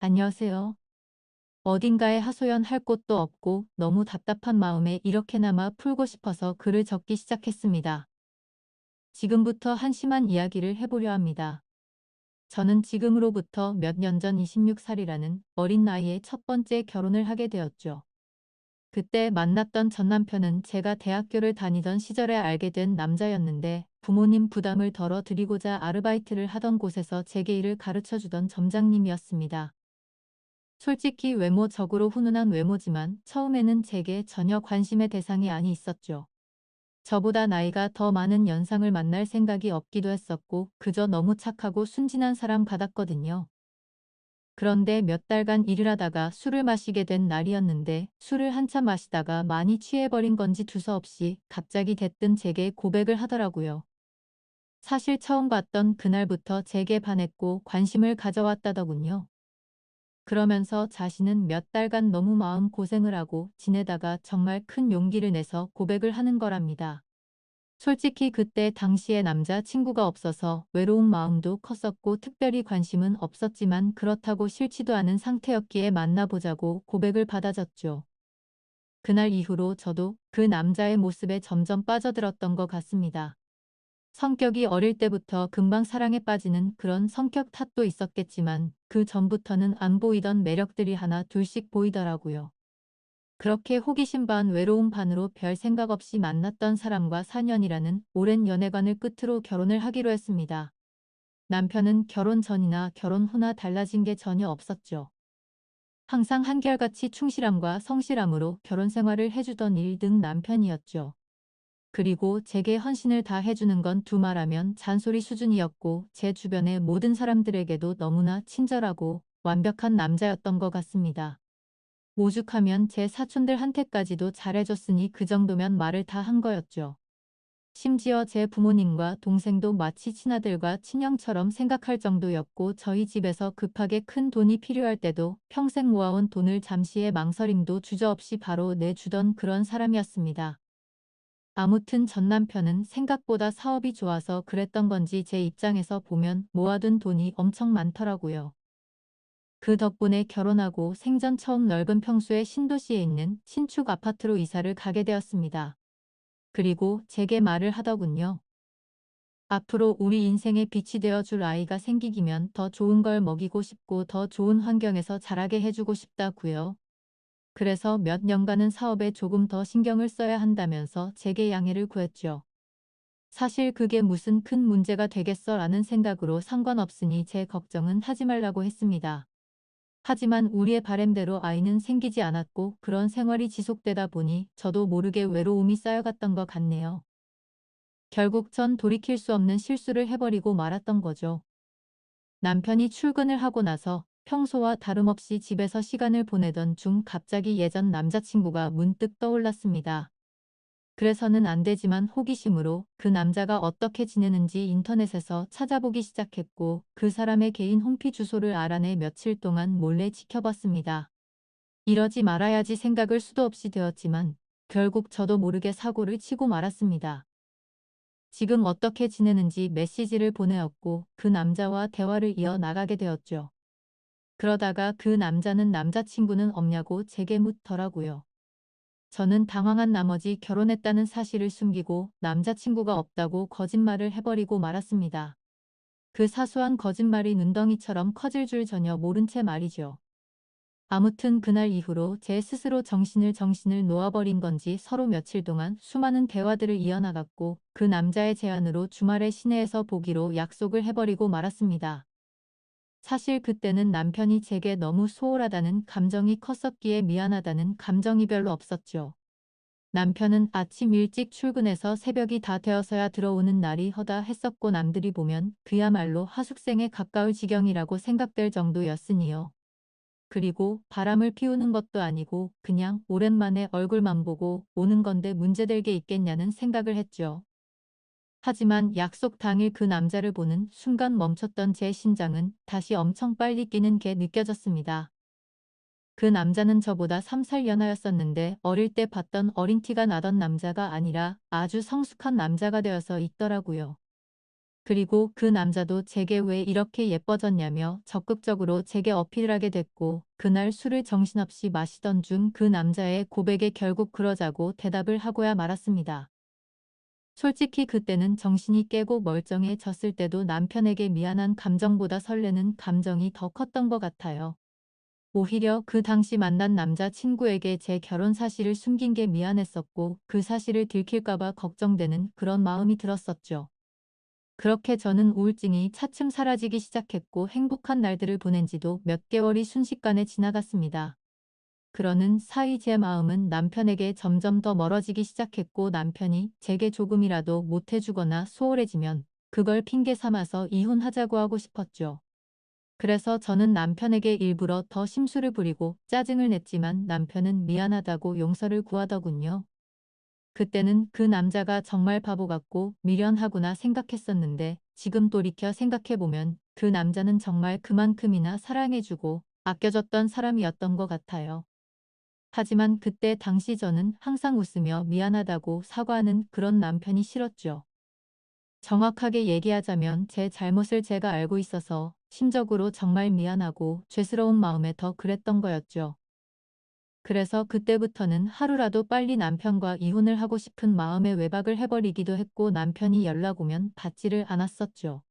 안녕하세요. 어딘가에 하소연할 곳도 없고 너무 답답한 마음에 이렇게나마 풀고 싶어서 글을 적기 시작했습니다. 지금부터 한심한 이야기를 해보려 합니다. 저는 지금으로부터 몇 년 전 26살이라는 어린 나이에 첫 번째 결혼을 하게 되었죠. 그때 만났던 전 남편은 제가 대학교를 다니던 시절에 알게 된 남자였는데 부모님 부담을 덜어드리고자 아르바이트를 하던 곳에서 제게 일을 가르쳐 주던 점장님이었습니다. 솔직히 외모적으로 훈훈한 외모지만 처음에는 제게 전혀 관심의 대상이 아니 있었죠. 저보다 나이가 더 많은 연상을 만날 생각이 없기도 했었고 그저 너무 착하고 순진한 사람 같았거든요. 그런데 몇 달간 일을 하다가 술을 마시게 된 날이었는데 술을 한참 마시다가 많이 취해버린 건지 두서없이 갑자기 대뜸 제게 고백을 하더라고요. 사실 처음 봤던 그날부터 제게 반했고 관심을 가져왔다더군요. 그러면서 자신은 몇 달간 너무 마음고생을 하고 지내다가 정말 큰 용기를 내서 고백을 하는 거랍니다. 솔직히 그때 당시에 남자친구가 없어서 외로운 마음도 컸었고 특별히 관심은 없었지만 그렇다고 싫지도 않은 상태였기에 만나보자고 고백을 받아줬죠. 그날 이후로 저도 그 남자의 모습에 점점 빠져들었던 것 같습니다. 성격이 어릴 때부터 금방 사랑에 빠지는 그런 성격 탓도 있었겠지만 그 전부터는 안 보이던 매력들이 하나 둘씩 보이더라고요. 그렇게 호기심 반 외로움 반으로 별 생각 없이 만났던 사람과 4년이라는 오랜 연애관을 끝으로 결혼을 하기로 했습니다. 남편은 결혼 전이나 결혼 후나 달라진 게 전혀 없었죠. 항상 한결같이 충실함과 성실함으로 결혼 생활을 해주던 1등 남편이었죠. 그리고 제게 헌신을 다 해주는 건 두말하면 잔소리 수준이었고 제 주변의 모든 사람들에게도 너무나 친절하고 완벽한 남자였던 것 같습니다. 오죽하면 제 사촌들한테까지도 잘해줬으니 그 정도면 말을 다 한 거였죠. 심지어 제 부모님과 동생도 마치 친아들과 친형처럼 생각할 정도였고 저희 집에서 급하게 큰 돈이 필요할 때도 평생 모아온 돈을 잠시의 망설임도 주저없이 바로 내주던 그런 사람이었습니다. 아무튼 전 남편은 생각보다 사업이 좋아서 그랬던 건지 제 입장에서 보면 모아둔 돈이 엄청 많더라고요. 그 덕분에 결혼하고 생전 처음 넓은 평수의 신도시에 있는 신축 아파트로 이사를 가게 되었습니다. 그리고 제게 말을 하더군요. 앞으로 우리 인생의 빛이 되어줄 아이가 생기기면 더 좋은 걸 먹이고 싶고 더 좋은 환경에서 자라게 해주고 싶다고요. 그래서 몇 년간은 사업에 조금 더 신경을 써야 한다면서 제게 양해를 구했죠. 사실 그게 무슨 큰 문제가 되겠어라는 생각으로 상관없으니 제 걱정은 하지 말라고 했습니다. 하지만 우리의 바램대로 아이는 생기지 않았고 그런 생활이 지속되다 보니 저도 모르게 외로움이 쌓여갔던 것 같네요. 결국 전 돌이킬 수 없는 실수를 해버리고 말았던 거죠. 남편이 출근을 하고 나서 평소와 다름없이 집에서 시간을 보내던 중 갑자기 예전 남자친구가 문득 떠올랐습니다. 그래서는 안 되지만 호기심으로 그 남자가 어떻게 지내는지 인터넷에서 찾아보기 시작했고 그 사람의 개인 홈피 주소를 알아내 며칠 동안 몰래 지켜봤습니다. 이러지 말아야지 생각을 수도 없이 되었지만 결국 저도 모르게 사고를 치고 말았습니다. 지금 어떻게 지내는지 메시지를 보내었고 그 남자와 대화를 이어나가게 되었죠. 그러다가 그 남자는 남자친구는 없냐고 제게 묻더라고요. 저는 당황한 나머지 결혼했다는 사실을 숨기고 남자친구가 없다고 거짓말을 해버리고 말았습니다. 그 사소한 거짓말이 눈덩이처럼 커질 줄 전혀 모른 채 말이죠. 아무튼 그날 이후로 제 스스로 정신을 놓아버린 건지 서로 며칠 동안 수많은 대화들을 이어나갔고 그 남자의 제안으로 주말에 시내에서 보기로 약속을 해버리고 말았습니다. 사실 그때는 남편이 제게 너무 소홀하다는 감정이 컸었기에 미안하다는 감정이 별로 없었죠. 남편은 아침 일찍 출근해서 새벽이 다 되어서야 들어오는 날이 허다 했었고 남들이 보면 그야말로 하숙생에 가까울 지경이라고 생각될 정도였으니요. 그리고 바람을 피우는 것도 아니고 그냥 오랜만에 얼굴만 보고 오는 건데 문제될 게 있겠냐는 생각을 했죠. 하지만 약속 당일 그 남자를 보는 순간 멈췄던 제 심장은 다시 엄청 빨리 뛰는 게 느껴졌습니다. 그 남자는 저보다 3살 연하였었는데 어릴 때 봤던 어린 티가 나던 남자가 아니라 아주 성숙한 남자가 되어서 있더라고요. 그리고 그 남자도 제게 왜 이렇게 예뻐졌냐며 적극적으로 제게 어필을 하게 됐고 그날 술을 정신없이 마시던 중 그 남자의 고백에 결국 그러자고 대답을 하고야 말았습니다. 솔직히 그때는 정신이 깨고 멀쩡해졌을 때도 남편에게 미안한 감정보다 설레는 감정이 더 컸던 것 같아요. 오히려 그 당시 만난 남자 친구에게 제 결혼 사실을 숨긴 게 미안했었고 그 사실을 들킬까봐 걱정되는 그런 마음이 들었었죠. 그렇게 저는 우울증이 차츰 사라지기 시작했고 행복한 날들을 보낸 지도 몇 개월이 순식간에 지나갔습니다. 그러는 사이 제 마음은 남편에게 점점 더 멀어지기 시작했고 남편이 제게 조금이라도 못해주거나 소홀해지면 그걸 핑계 삼아서 이혼하자고 하고 싶었죠. 그래서 저는 남편에게 일부러 더 심술을 부리고 짜증을 냈지만 남편은 미안하다고 용서를 구하더군요. 그때는 그 남자가 정말 바보 같고 미련하구나 생각했었는데 지금 돌이켜 생각해보면 그 남자는 정말 그만큼이나 사랑해주고 아껴줬던 사람이었던 것 같아요. 하지만 그때 당시 저는 항상 웃으며 미안하다고 사과하는 그런 남편이 싫었죠. 정확하게 얘기하자면 제 잘못을 제가 알고 있어서 심적으로 정말 미안하고 죄스러운 마음에 더 그랬던 거였죠. 그래서 그때부터는 하루라도 빨리 남편과 이혼을 하고 싶은 마음에 외박을 해버리기도 했고 남편이 연락 오면 받지를 않았었죠.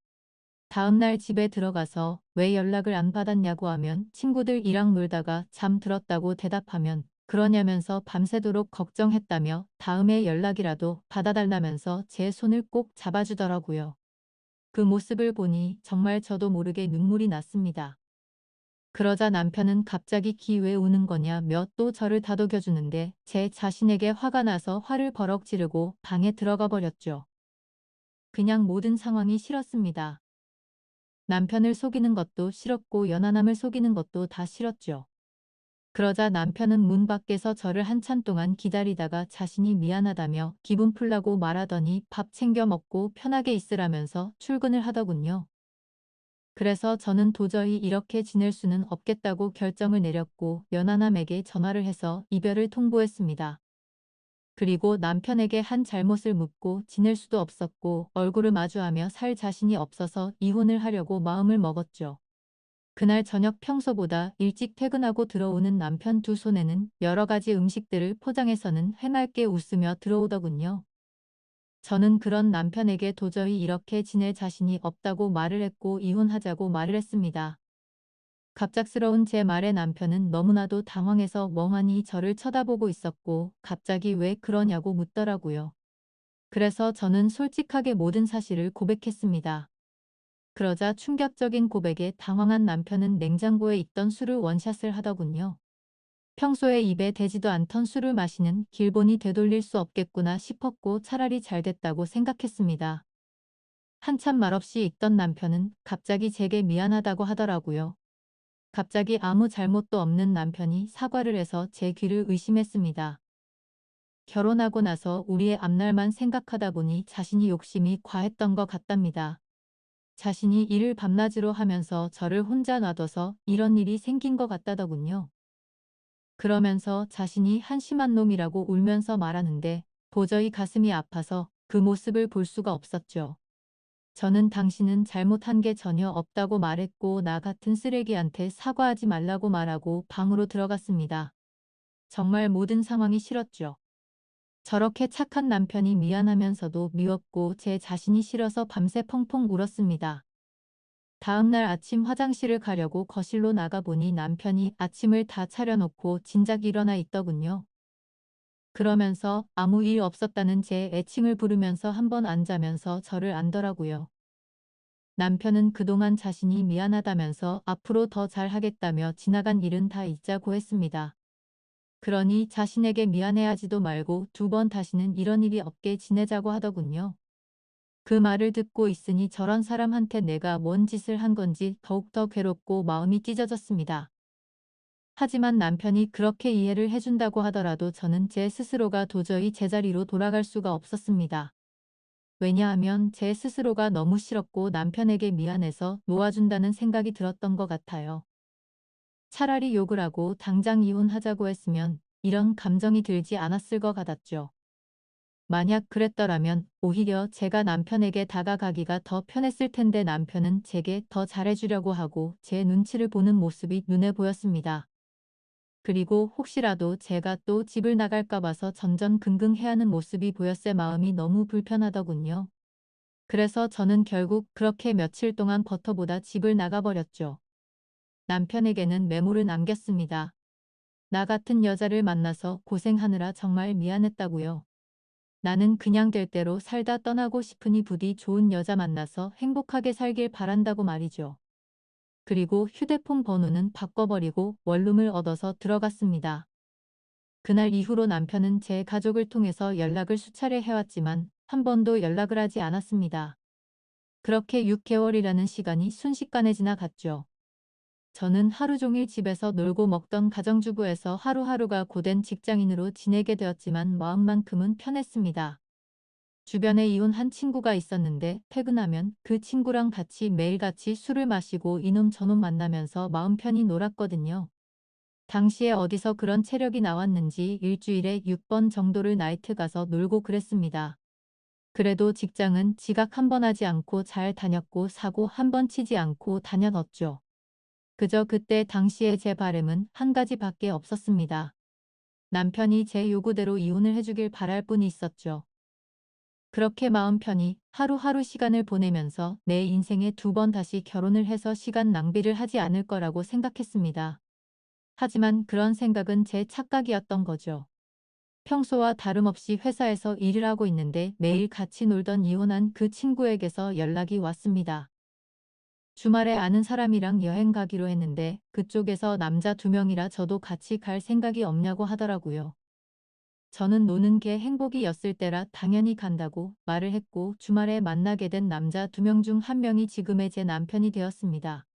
다음날 집에 들어가서 왜 연락을 안 받았냐고 하면 친구들이랑 놀다가 잠들었다고 대답하면 그러냐면서 밤새도록 걱정했다며 다음에 연락이라도 받아달라면서 제 손을 꼭 잡아주더라고요. 그 모습을 보니 정말 저도 모르게 눈물이 났습니다. 그러자 남편은 갑자기 기 왜 우는 거냐며 또 저를 다독여주는데 제 자신에게 화가 나서 화를 버럭 지르고 방에 들어가 버렸죠. 그냥 모든 상황이 싫었습니다. 남편을 속이는 것도 싫었고 연하남을 속이는 것도 다 싫었죠. 그러자 남편은 문 밖에서 저를 한참 동안 기다리다가 자신이 미안하다며 기분 풀라고 말하더니 밥 챙겨 먹고 편하게 있으라면서 출근을 하더군요. 그래서 저는 도저히 이렇게 지낼 수는 없겠다고 결정을 내렸고 연하남에게 전화를 해서 이별을 통보했습니다. 그리고 남편에게 한 잘못을 묻고 지낼 수도 없었고 얼굴을 마주하며 살 자신이 없어서 이혼을 하려고 마음을 먹었죠. 그날 저녁 평소보다 일찍 퇴근하고 들어오는 남편 두 손에는 여러 가지 음식들을 포장해서는 해맑게 웃으며 들어오더군요. 저는 그런 남편에게 도저히 이렇게 지낼 자신이 없다고 말을 했고 이혼하자고 말을 했습니다. 갑작스러운 제 말에 남편은 너무나도 당황해서 멍하니 저를 쳐다보고 있었고 갑자기 왜 그러냐고 묻더라고요. 그래서 저는 솔직하게 모든 사실을 고백했습니다. 그러자 충격적인 고백에 당황한 남편은 냉장고에 있던 술을 원샷을 하더군요. 평소에 입에 대지도 않던 술을 마시는 길본이 되돌릴 수 없겠구나 싶었고 차라리 잘 됐다고 생각했습니다. 한참 말없이 있던 남편은 갑자기 제게 미안하다고 하더라고요. 갑자기 아무 잘못도 없는 남편이 사과를 해서 제 귀를 의심했습니다. 결혼하고 나서 우리의 앞날만 생각하다 보니 자신이 욕심이 과했던 것 같답니다. 자신이 일을 밤낮으로 하면서 저를 혼자 놔둬서 이런 일이 생긴 것 같다더군요. 그러면서 자신이 한심한 놈이라고 울면서 말하는데 도저히 가슴이 아파서 그 모습을 볼 수가 없었죠. 저는 당신은 잘못한 게 전혀 없다고 말했고 나 같은 쓰레기한테 사과하지 말라고 말하고 방으로 들어갔습니다. 정말 모든 상황이 싫었죠. 저렇게 착한 남편이 미안하면서도 미웠고 제 자신이 싫어서 밤새 펑펑 울었습니다. 다음날 아침 화장실을 가려고 거실로 나가보니 남편이 아침을 다 차려놓고 진작 일어나 있더군요. 그러면서 아무 일 없었다는 제 애칭을 부르면서 한번 앉자면서 저를 안더라고요. 남편은 그동안 자신이 미안하다면서 앞으로 더 잘하겠다며 지나간 일은 다 잊자고 했습니다. 그러니 자신에게 미안해하지도 말고 두 번 다시는 이런 일이 없게 지내자고 하더군요. 그 말을 듣고 있으니 저런 사람한테 내가 뭔 짓을 한 건지 더욱더 괴롭고 마음이 찢어졌습니다. 하지만 남편이 그렇게 이해를 해준다고 하더라도 저는 제 스스로가 도저히 제자리로 돌아갈 수가 없었습니다. 왜냐하면 제 스스로가 너무 싫었고 남편에게 미안해서 놓아준다는 생각이 들었던 것 같아요. 차라리 욕을 하고 당장 이혼하자고 했으면 이런 감정이 들지 않았을 것 같았죠. 만약 그랬더라면 오히려 제가 남편에게 다가가기가 더 편했을 텐데 남편은 제게 더 잘해주려고 하고 제 눈치를 보는 모습이 눈에 보였습니다. 그리고 혹시라도 제가 또 집을 나갈까 봐서 전전긍긍해하는 모습이 보였을 마음이 너무 불편하더군요. 그래서 저는 결국 그렇게 며칠 동안 버터보다 집을 나가버렸죠. 남편에게는 메모를 남겼습니다. 나 같은 여자를 만나서 고생하느라 정말 미안했다고요. 나는 그냥 될 대로 살다 떠나고 싶으니 부디 좋은 여자 만나서 행복하게 살길 바란다고 말이죠. 그리고 휴대폰 번호는 바꿔버리고 원룸을 얻어서 들어갔습니다. 그날 이후로 남편은 제 가족을 통해서 연락을 수차례 해왔지만 한 번도 연락을 하지 않았습니다. 그렇게 6개월이라는 시간이 순식간에 지나갔죠. 저는 하루 종일 집에서 놀고 먹던 가정주부에서 하루하루가 고된 직장인으로 지내게 되었지만 마음만큼은 편했습니다. 주변에 이혼한 친구가 있었는데 퇴근하면 그 친구랑 같이 매일같이 술을 마시고 이놈 저놈 만나면서 마음 편히 놀았거든요. 당시에 어디서 그런 체력이 나왔는지 일주일에 6번 정도를 나이트 가서 놀고 그랬습니다. 그래도 직장은 지각 한 번 하지 않고 잘 다녔고 사고 한 번 치지 않고 다녀뒀죠. 그저 그때 당시에 제 바람은 한 가지밖에 없었습니다. 남편이 제 요구대로 이혼을 해주길 바랄 뿐이 있었죠. 그렇게 마음 편히 하루하루 시간을 보내면서 내 인생에 2번 다시 결혼을 해서 시간 낭비를 하지 않을 거라고 생각했습니다. 하지만 그런 생각은 제 착각이었던 거죠. 평소와 다름없이 회사에서 일을 하고 있는데 매일 같이 놀던 이혼한 그 친구에게서 연락이 왔습니다. 주말에 아는 사람이랑 여행 가기로 했는데 그쪽에서 남자 2명이라 저도 같이 갈 생각이 없냐고 하더라고요. 저는 노는 게 행복이었을 때라 당연히 간다고 말을 했고 주말에 만나게 된 남자 2명 중 1명이 지금의 제 남편이 되었습니다.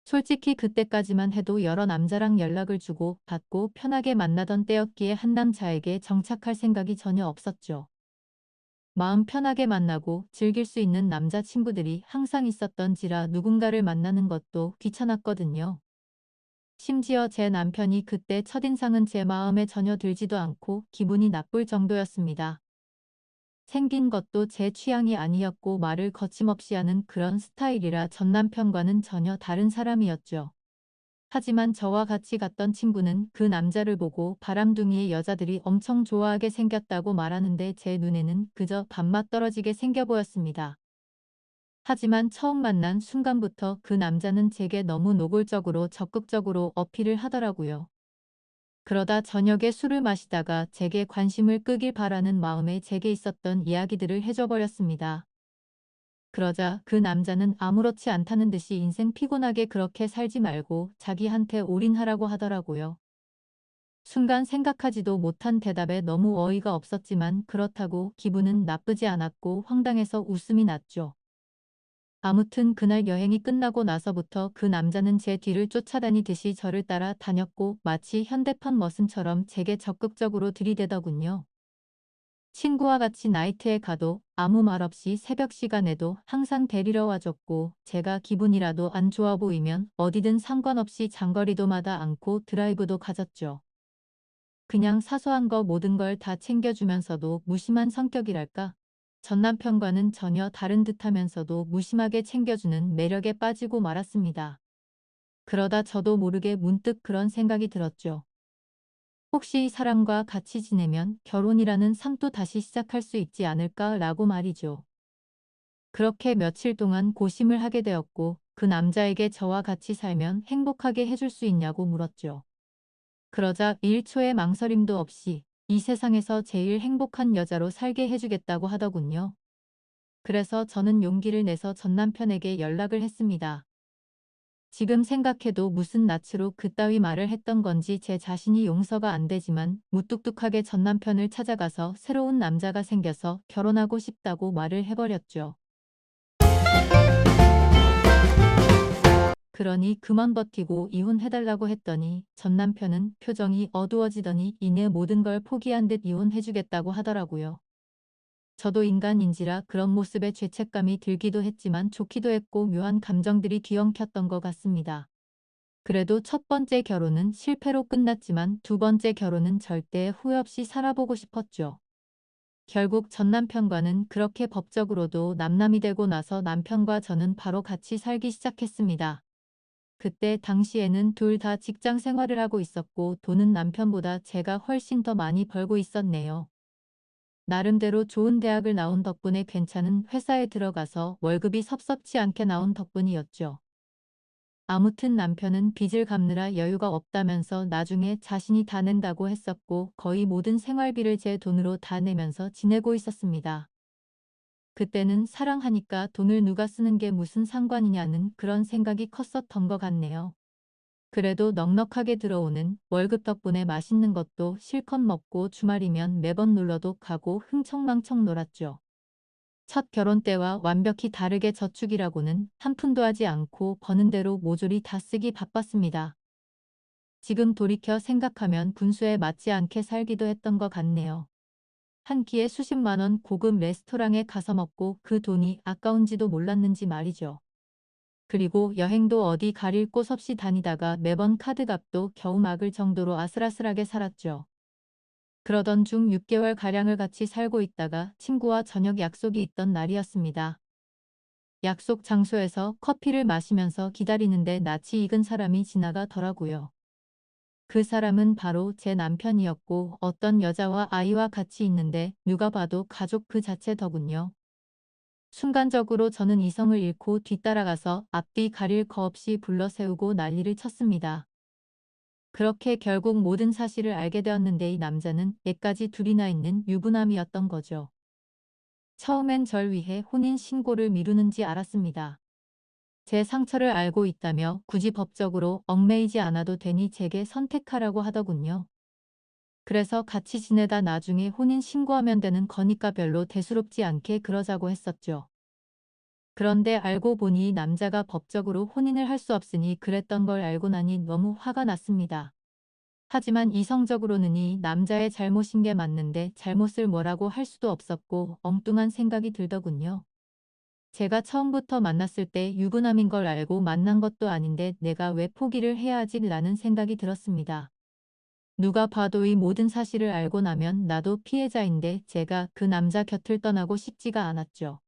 솔직히 그때까지만 해도 여러 남자랑 연락을 주고 받고 편하게 만나던 때였기에 한 남자에게 정착할 생각이 전혀 없었죠. 마음 편하게 만나고 즐길 수 있는 남자친구들이 항상 있었던지라 누군가를 만나는 것도 귀찮았거든요. 심지어 제 남편이 그때 첫인상은 제 마음에 전혀 들지도 않고 기분이 나쁠 정도였습니다. 생긴 것도 제 취향이 아니었고 말을 거침없이 하는 그런 스타일이라 전 남편과는 전혀 다른 사람이었죠. 하지만 저와 같이 갔던 친구는 그 남자를 보고 바람둥이의 여자들이 엄청 좋아하게 생겼다고 말하는데 제 눈에는 그저 밥맛 떨어지게 생겨 보였습니다. 하지만 처음 만난 순간부터 그 남자는 제게 너무 노골적으로 적극적으로 어필을 하더라고요. 그러다 저녁에 술을 마시다가 제게 관심을 끄길 바라는 마음에 제게 있었던 이야기들을 해줘 버렸습니다. 그러자 그 남자는 아무렇지 않다는 듯이 인생 피곤하게 그렇게 살지 말고 자기한테 올인하라고 하더라고요. 순간 생각하지도 못한 대답에 너무 어이가 없었지만 그렇다고 기분은 나쁘지 않았고 황당해서 웃음이 났죠. 아무튼 그날 여행이 끝나고 나서부터 그 남자는 제 뒤를 쫓아다니듯이 저를 따라 다녔고 마치 현대판 머슴처럼 제게 적극적으로 들이대더군요. 친구와 같이 나이트에 가도 아무 말 없이 새벽 시간에도 항상 데리러 와줬고 제가 기분이라도 안 좋아 보이면 어디든 상관없이 장거리도마다 않고 드라이브도 가졌죠. 그냥 사소한 거 모든 걸 다 챙겨주면서도 무심한 성격이랄까? 전 남편과는 전혀 다른 듯하면서도 무심하게 챙겨주는 매력에 빠지고 말았습니다. 그러다 저도 모르게 문득 그런 생각이 들었죠. 혹시 이 사람과 같이 지내면 결혼이라는 삶도 다시 시작할 수 있지 않을까라고 말이죠. 그렇게 며칠 동안 고심을 하게 되었고 그 남자에게 저와 같이 살면 행복하게 해줄 수 있냐고 물었죠. 그러자 1초의 망설임도 없이 이 세상에서 제일 행복한 여자로 살게 해주겠다고 하더군요. 그래서 저는 용기를 내서 전 남편에게 연락을 했습니다. 지금 생각해도 무슨 낯으로 그따위 말을 했던 건지 제 자신이 용서가 안 되지만 무뚝뚝하게 전 남편을 찾아가서 새로운 남자가 생겨서 결혼하고 싶다고 말을 해버렸죠. 그러니 그만 버티고 이혼해달라고 했더니 전 남편은 표정이 어두워지더니 이내 모든 걸 포기한 듯 이혼해주겠다고 하더라고요. 저도 인간인지라 그런 모습에 죄책감이 들기도 했지만 좋기도 했고 묘한 감정들이 뒤엉켰던 것 같습니다. 그래도 첫 번째 결혼은 실패로 끝났지만 두 번째 결혼은 절대 후회 없이 살아보고 싶었죠. 결국 전 남편과는 그렇게 법적으로도 남남이 되고 나서 남편과 저는 바로 같이 살기 시작했습니다. 그때 당시에는 둘 다 직장 생활을 하고 있었고 돈은 남편보다 제가 훨씬 더 많이 벌고 있었네요. 나름대로 좋은 대학을 나온 덕분에 괜찮은 회사에 들어가서 월급이 섭섭치 않게 나온 덕분이었죠. 아무튼 남편은 빚을 갚느라 여유가 없다면서 나중에 자신이 다 낸다고 했었고 거의 모든 생활비를 제 돈으로 다 내면서 지내고 있었습니다. 그때는 사랑하니까 돈을 누가 쓰는 게 무슨 상관이냐는 그런 생각이 컸었던 것 같네요. 그래도 넉넉하게 들어오는 월급 덕분에 맛있는 것도 실컷 먹고 주말이면 매번 놀러도 가고 흥청망청 놀았죠. 첫 결혼 때와 완벽히 다르게 저축이라고는 한 푼도 하지 않고 버는 대로 모조리 다 쓰기 바빴습니다. 지금 돌이켜 생각하면 분수에 맞지 않게 살기도 했던 것 같네요. 한 끼에 수십만 원 고급 레스토랑에 가서 먹고 그 돈이 아까운지도 몰랐는지 말이죠. 그리고 여행도 어디 가릴 곳 없이 다니다가 매번 카드값도 겨우 막을 정도로 아슬아슬하게 살았죠. 그러던 중 6개월가량을 같이 살고 있다가 친구와 저녁 약속이 있던 날이었습니다. 약속 장소에서 커피를 마시면서 기다리는데 낯이 익은 사람이 지나가더라고요. 그 사람은 바로 제 남편이었고 어떤 여자와 아이와 같이 있는데 누가 봐도 가족 그 자체더군요. 순간적으로 저는 이성을 잃고 뒤따라가서 앞뒤 가릴 거 없이 불러세우고 난리를 쳤습니다. 그렇게 결국 모든 사실을 알게 되었는데 이 남자는 애까지 둘이나 있는 유부남이었던 거죠. 처음엔 절 위해 혼인신고를 미루는지 알았습니다. 제 상처를 알고 있다며 굳이 법적으로 얽매이지 않아도 되니 제게 선택하라고 하더군요. 그래서 같이 지내다 나중에 혼인신고하면 되는 거니까 별로 대수롭지 않게 그러자고 했었죠. 그런데 알고 보니 남자가 법적으로 혼인을 할 수 없으니 그랬던 걸 알고 나니 너무 화가 났습니다. 하지만 이성적으로는 이 남자의 잘못인 게 맞는데 잘못을 뭐라고 할 수도 없었고 엉뚱한 생각이 들더군요. 제가 처음부터 만났을 때 유부남인 걸 알고 만난 것도 아닌데 내가 왜 포기를 해야 하지 라는 생각이 들었습니다. 누가 봐도 이 모든 사실을 알고 나면 나도 피해자인데 제가 그 남자 곁을 떠나고 싶지가 않았죠.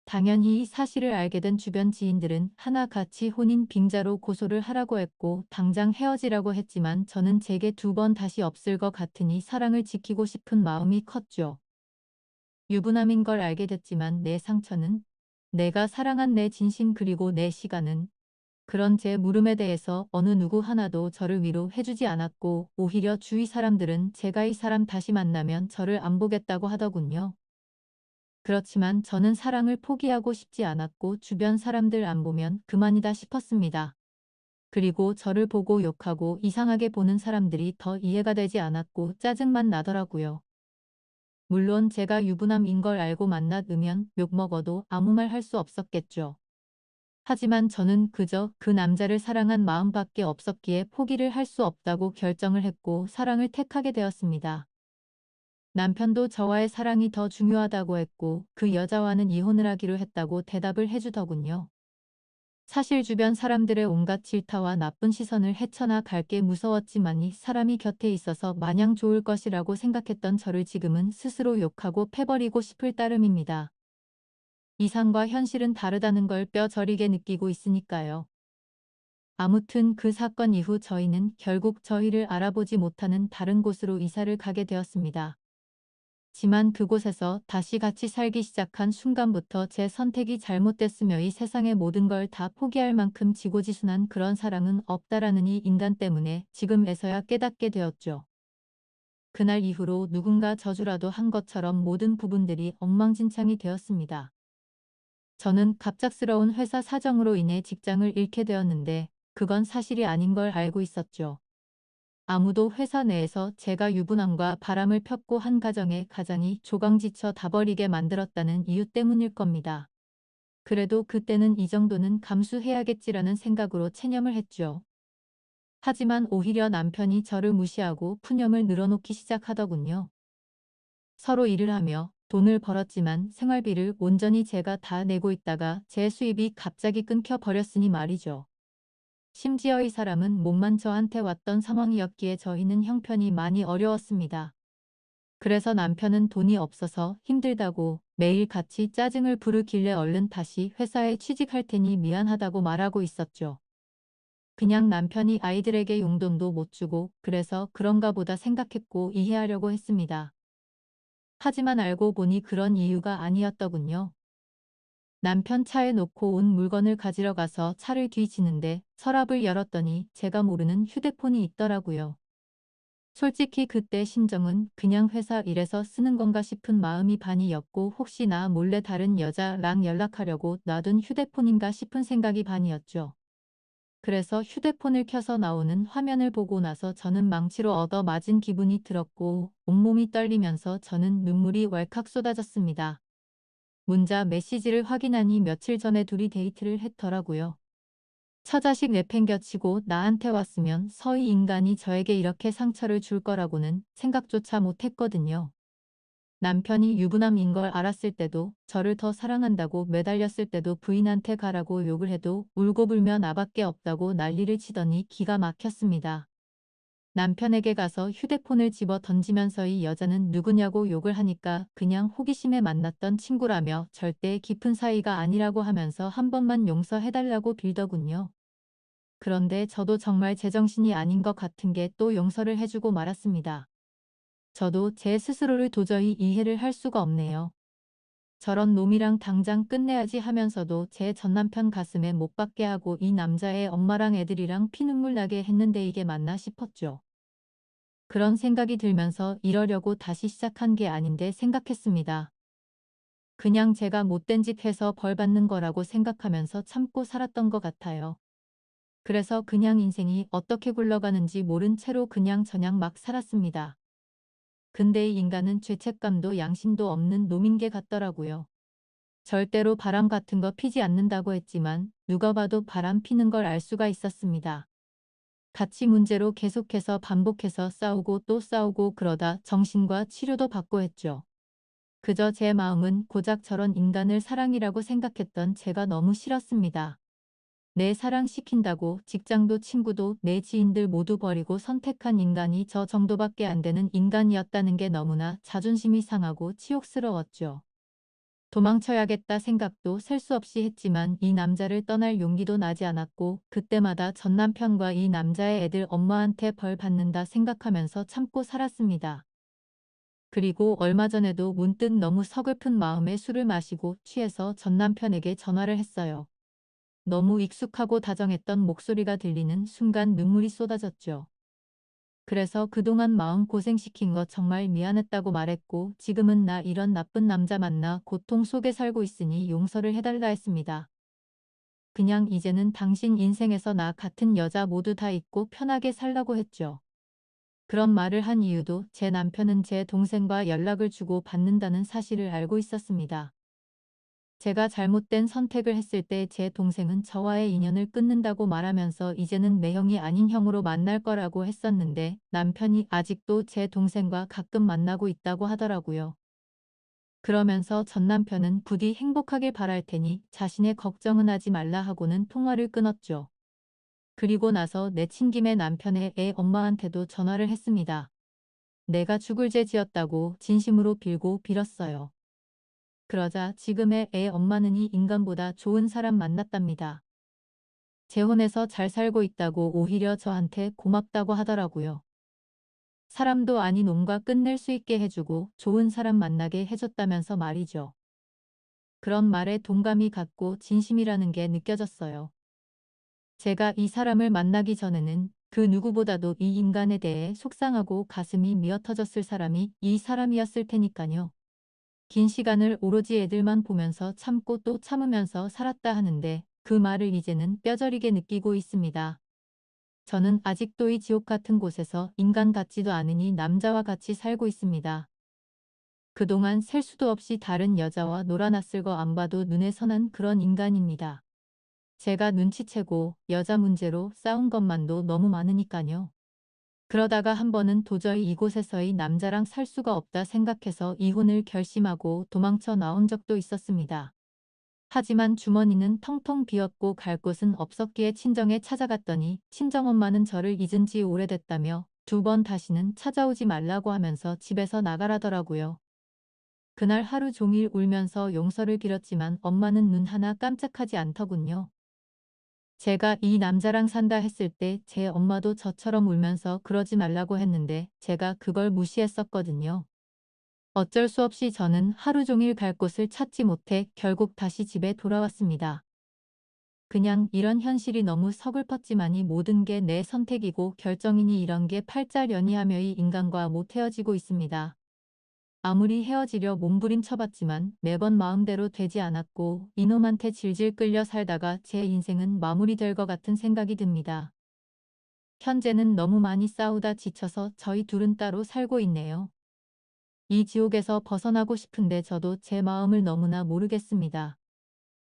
당연히 이 사실을 알게 된 주변 지인들은 하나같이 혼인 빙자로 고소를 하라고 했고 당장 헤어지라고 했지만 저는 제게 두 번 다시 없을 것 같으니 사랑을 지키고 싶은 마음이 컸죠. 유부남인 걸 알게 됐지만 내 상처는 내가 사랑한 내 진심 그리고 내 시간은 그런 제 물음에 대해서 어느 누구 하나도 저를 위로해주지 않았고 오히려 주위 사람들은 제가 이 사람 다시 만나면 저를 안 보겠다고 하더군요. 그렇지만 저는 사랑을 포기하고 싶지 않았고 주변 사람들 안 보면 그만이다 싶었습니다. 그리고 저를 보고 욕하고 이상하게 보는 사람들이 더 이해가 되지 않았고 짜증만 나더라고요. 물론 제가 유부남인 걸 알고 만났으면 욕먹어도 아무 말 할 수 없었겠죠. 하지만 저는 그저 그 남자를 사랑한 마음밖에 없었기에 포기를 할 수 없다고 결정을 했고 사랑을 택하게 되었습니다. 남편도 저와의 사랑이 더 중요하다고 했고 그 여자와는 이혼을 하기로 했다고 대답을 해주더군요. 사실 주변 사람들의 온갖 질타와 나쁜 시선을 헤쳐나 갈 게 무서웠지만이 사람이 곁에 있어서 마냥 좋을 것이라고 생각했던 저를 지금은 스스로 욕하고 패버리고 싶을 따름입니다. 이상과 현실은 다르다는 걸 뼈저리게 느끼고 있으니까요. 아무튼 그 사건 이후 저희는 결국 저희를 알아보지 못하는 다른 곳으로 이사를 가게 되었습니다. 지만 그곳에서 다시 같이 살기 시작한 순간부터 제 선택이 잘못됐으며 이 세상의 모든 걸 다 포기할 만큼 지고지순한 그런 사랑은 없다라는 이 인간 때문에 지금에서야 깨닫게 되었죠. 그날 이후로 누군가 저주라도 한 것처럼 모든 부분들이 엉망진창이 되었습니다. 저는 갑작스러운 회사 사정으로 인해 직장을 잃게 되었는데 그건 사실이 아닌 걸 알고 있었죠. 아무도 회사 내에서 제가 유부남과 바람을 폈고 한 가정의 가장이 조강지쳐 다 버리게 만들었다는 이유 때문일 겁니다. 그래도 그때는 이 정도는 감수해야겠지라는 생각으로 체념을 했죠. 하지만 오히려 남편이 저를 무시하고 푸념을 늘어놓기 시작하더군요. 서로 일을 하며 돈을 벌었지만 생활비를 온전히 제가 다 내고 있다가 제 수입이 갑자기 끊겨 버렸으니 말이죠. 심지어 이 사람은 몸만 저한테 왔던 상황이었기에 저희는 형편이 많이 어려웠습니다. 그래서 남편은 돈이 없어서 힘들다고 매일 같이 짜증을 부르길래 얼른 다시 회사에 취직할 테니 미안하다고 말하고 있었죠. 그냥 남편이 아이들에게 용돈도 못 주고 그래서 그런가 보다 생각했고 이해하려고 했습니다. 하지만 알고 보니 그런 이유가 아니었더군요. 남편 차에 놓고 온 물건을 가지러 가서 차를 뒤지는데 서랍을 열었더니 제가 모르는 휴대폰이 있더라고요. 솔직히 그때 심정은 그냥 회사 일에서 쓰는 건가 싶은 마음이 반이었고 혹시 나 몰래 다른 여자랑 연락하려고 놔둔 휴대폰인가 싶은 생각이 반이었죠. 그래서 휴대폰을 켜서 나오는 화면을 보고 나서 저는 망치로 얻어맞은 기분이 들었고 온몸이 떨리면서 저는 눈물이 왈칵 쏟아졌습니다. 문자 메시지를 확인하니 며칠 전에 둘이 데이트를 했더라고요. 처자식 내팽겨치고 나한테 왔으면 서이 인간이 저에게 이렇게 상처를 줄 거라고는 생각조차 못했거든요. 남편이 유부남인 걸 알았을 때도 저를 더 사랑한다고 매달렸을 때도 부인한테 가라고 욕을 해도 울고불며 나밖에 없다고 난리를 치더니 기가 막혔습니다. 남편에게 가서 휴대폰을 집어 던지면서 이 여자는 누구냐고 욕을 하니까 그냥 호기심에 만났던 친구라며 절대 깊은 사이가 아니라고 하면서 한 번만 용서해달라고 빌더군요. 그런데 저도 정말 제정신이 아닌 것 같은 게 또 용서를 해주고 말았습니다. 저도 제 스스로를 도저히 이해를 할 수가 없네요. 저런 놈이랑 당장 끝내야지 하면서도 제 전남편 가슴에 못 박게 하고 이 남자의 엄마랑 애들이랑 피눈물 나게 했는데 이게 맞나 싶었죠. 그런 생각이 들면서 이러려고 다시 시작한 게 아닌데 생각했습니다. 그냥 제가 못된 짓 해서 벌 받는 거라고 생각하면서 참고 살았던 것 같아요. 그래서 그냥 인생이 어떻게 굴러가는지 모른 채로 그냥 저냥 막 살았습니다. 근데 이 인간은 죄책감도 양심도 없는 놈인 게 같더라고요. 절대로 바람 같은 거 피지 않는다고 했지만 누가 봐도 바람 피는 걸 알 수가 있었습니다. 가치 문제로 계속해서 반복해서 싸우고 또 싸우고 그러다 정신과 치료도 받고 했죠. 그저 제 마음은 고작 저런 인간을 사랑이라고 생각했던 제가 너무 싫었습니다. 내 사랑시킨다고 직장도 친구도 내 지인들 모두 버리고 선택한 인간이 저 정도밖에 안 되는 인간이었다는 게 너무나 자존심이 상하고 치욕스러웠죠. 도망쳐야겠다 생각도 셀 수 없이 했지만 이 남자를 떠날 용기도 나지 않았고 그때마다 전 남편과 이 남자의 애들 엄마한테 벌 받는다 생각하면서 참고 살았습니다. 그리고 얼마 전에도 문득 너무 서글픈 마음에 술을 마시고 취해서 전 남편에게 전화를 했어요. 너무 익숙하고 다정했던 목소리가 들리는 순간 눈물이 쏟아졌죠. 그래서 그동안 마음 고생시킨 거 정말 미안했다고 말했고 지금은 나 이런 나쁜 남자 만나 고통 속에 살고 있으니 용서를 해달라 했습니다. 그냥 이제는 당신 인생에서 나 같은 여자 모두 다 잊고 편하게 살라고 했죠. 그런 말을 한 이유도 제 남편은 제 동생과 연락을 주고 받는다는 사실을 알고 있었습니다. 제가 잘못된 선택을 했을 때 제 동생은 저와의 인연을 끊는다고 말하면서 이제는 내 형이 아닌 형으로 만날 거라고 했었는데 남편이 아직도 제 동생과 가끔 만나고 있다고 하더라고요. 그러면서 전 남편은 부디 행복하길 바랄 테니 자신의 걱정은 하지 말라 하고는 통화를 끊었죠. 그리고 나서 내친 김에 남편의 애 엄마한테도 전화를 했습니다. 내가 죽을 죄 지었다고 진심으로 빌고 빌었어요. 그러자 지금의 애 엄마는 이 인간보다 좋은 사람 만났답니다. 재혼해서 잘 살고 있다고 오히려 저한테 고맙다고 하더라고요. 사람도 아닌 놈과 끝낼 수 있게 해주고 좋은 사람 만나게 해줬다면서 말이죠. 그런 말에 동감이 갔고 진심이라는 게 느껴졌어요. 제가 이 사람을 만나기 전에는 그 누구보다도 이 인간에 대해 속상하고 가슴이 미어터졌을 사람이 이 사람이었을 테니까요. 긴 시간을 오로지 애들만 보면서 참고 또 참으면서 살았다 하는데 그 말을 이제는 뼈저리게 느끼고 있습니다. 저는 아직도 이 지옥 같은 곳에서 인간 같지도 않은 이 남자와 같이 살고 있습니다. 그동안 셀 수도 없이 다른 여자와 놀아났을 거 안 봐도 눈에 선한 그런 인간입니다. 제가 눈치채고 여자 문제로 싸운 것만도 너무 많으니까요. 그러다가 한 번은 도저히 이곳에서의 남자랑 살 수가 없다 생각해서 이혼을 결심하고 도망쳐 나온 적도 있었습니다. 하지만 주머니는 텅텅 비었고 갈 곳은 없었기에 친정에 찾아갔더니 친정엄마는 저를 잊은 지 오래됐다며 두 번 다시는 찾아오지 말라고 하면서 집에서 나가라더라고요. 그날 하루 종일 울면서 용서를 빌었지만 엄마는 눈 하나 깜짝하지 않더군요. 제가 이 남자랑 산다 했을 때 제 엄마도 저처럼 울면서 그러지 말라고 했는데 제가 그걸 무시했었거든요. 어쩔 수 없이 저는 하루 종일 갈 곳을 찾지 못해 결국 다시 집에 돌아왔습니다. 그냥 이런 현실이 너무 서글펐지만이 모든 게 내 선택이고 결정이니 이런 게 팔자련이하며 이 인간과 못 헤어지고 있습니다. 아무리 헤어지려 몸부림쳐봤지만 매번 마음대로 되지 않았고 이놈한테 질질 끌려 살다가 제 인생은 마무리될 것 같은 생각이 듭니다. 현재는 너무 많이 싸우다 지쳐서 저희 둘은 따로 살고 있네요. 이 지옥에서 벗어나고 싶은데 저도 제 마음을 너무나 모르겠습니다.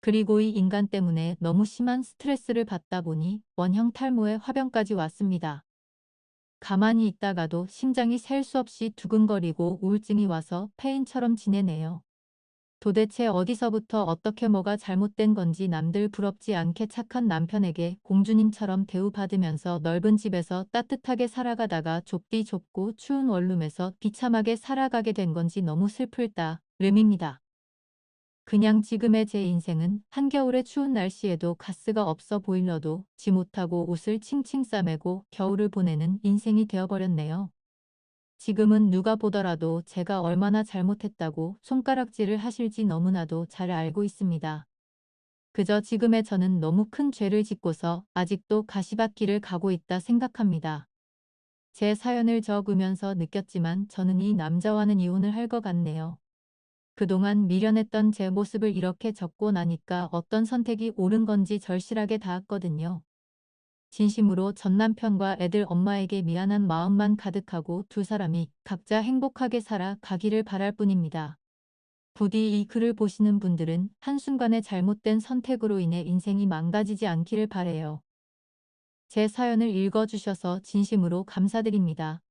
그리고 이 인간 때문에 너무 심한 스트레스를 받다 보니 원형 탈모에 화병까지 왔습니다. 가만히 있다가도 심장이 셀 수 없이 두근거리고 우울증이 와서 폐인처럼 지내네요. 도대체 어디서부터 어떻게 뭐가 잘못된 건지 남들 부럽지 않게 착한 남편에게 공주님처럼 대우받으면서 넓은 집에서 따뜻하게 살아가다가 좁디 좁고 추운 원룸에서 비참하게 살아가게 된 건지 너무 슬플 따름입니다. 그냥 지금의 제 인생은 한겨울의 추운 날씨에도 가스가 없어 보일러도 지 못하고 옷을 칭칭 싸매고 겨울을 보내는 인생이 되어버렸네요. 지금은 누가 보더라도 제가 얼마나 잘못했다고 손가락질을 하실지 너무나도 잘 알고 있습니다. 그저 지금의 저는 너무 큰 죄를 짓고서 아직도 가시밭길을 가고 있다 생각합니다. 제 사연을 적으면서 느꼈지만 저는 이 남자와는 이혼을 할 것 같네요. 그동안 미련했던 제 모습을 이렇게 적고 나니까 어떤 선택이 옳은 건지 절실하게 닿았거든요. 진심으로 전 남편과 애들 엄마에게 미안한 마음만 가득하고 두 사람이 각자 행복하게 살아가기를 바랄 뿐입니다. 부디 이 글을 보시는 분들은 한순간의 잘못된 선택으로 인해 인생이 망가지지 않기를 바래요. 제 사연을 읽어주셔서 진심으로 감사드립니다.